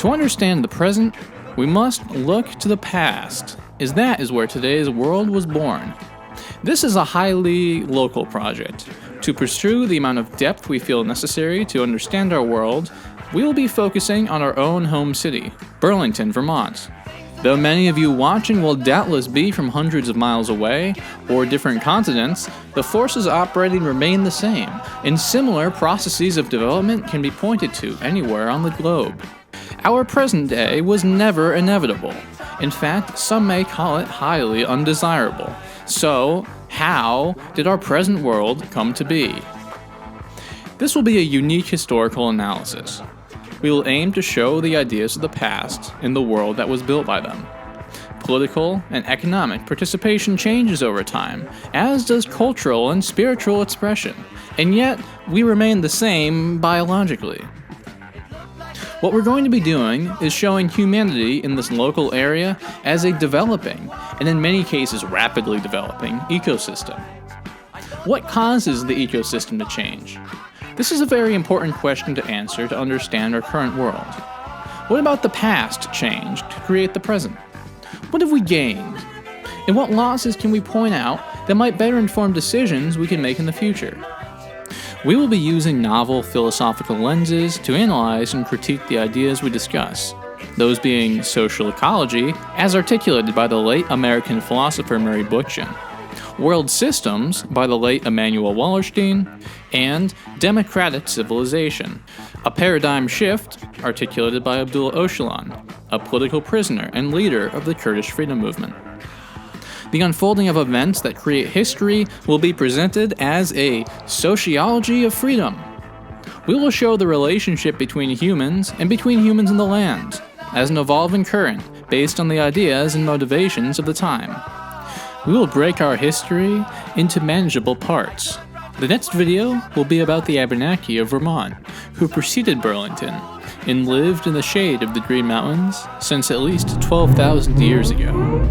To understand the present, we must look to the past, as that is where today's world was born. This is a highly local project. To pursue the amount of depth we feel necessary to understand our world, we will be focusing on our own home city, Burlington, Vermont. Though many of you watching will doubtless be from hundreds of miles away or different continents, the forces operating remain the same, and similar processes of development can be pointed to anywhere on the globe. Our present day was never inevitable. In fact, some may call it highly undesirable. So, how did our present world come to be? This will be a unique historical analysis. We will aim to show the ideas of the past in the world that was built by them. Political and economic participation changes over time, as does cultural and spiritual expression, and yet we remain the same biologically. What we're going to be doing is showing humanity in this local area as a developing, and in many cases rapidly developing, ecosystem. What causes the ecosystem to change? This is a very important question to answer to understand our current world. What about the past changed to create the present? What have we gained? And what losses can we point out that might better inform decisions we can make in the future? We will be using novel philosophical lenses to analyze and critique the ideas we discuss, those being social ecology, as articulated by the late American philosopher Mary Bookchin, world systems by the late Immanuel Wallerstein, and democratic civilization, a paradigm shift articulated by Abdullah Öcalan, a political prisoner and leader of the Kurdish freedom movement. The unfolding of events that create history will be presented as a sociology of freedom. We will show the relationship between humans and between humans and the land, as an evolving current based on the ideas and motivations of the time. We will break our history into manageable parts. The next video will be about the Abenaki of Vermont, who preceded Burlington and lived in the shade of the Green Mountains since at least 12,000 years ago.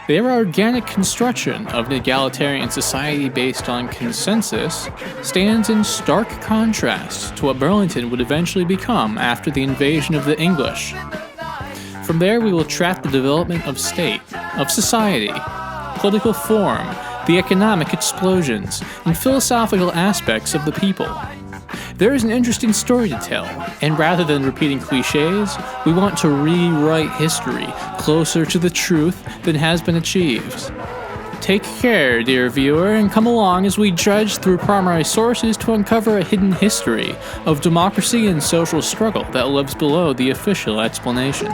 Their organic construction of an egalitarian society based on consensus stands in stark contrast to what Burlington would eventually become after the invasion of the English. From there, we will track the development of state, of society, political form, the economic explosions, and philosophical aspects of the people. There is an interesting story to tell, and rather than repeating cliches, we want to rewrite history closer to the truth than has been achieved. Take care, dear viewer, and come along as we dredge through primary sources to uncover a hidden history of democracy and social struggle that lives below the official explanation.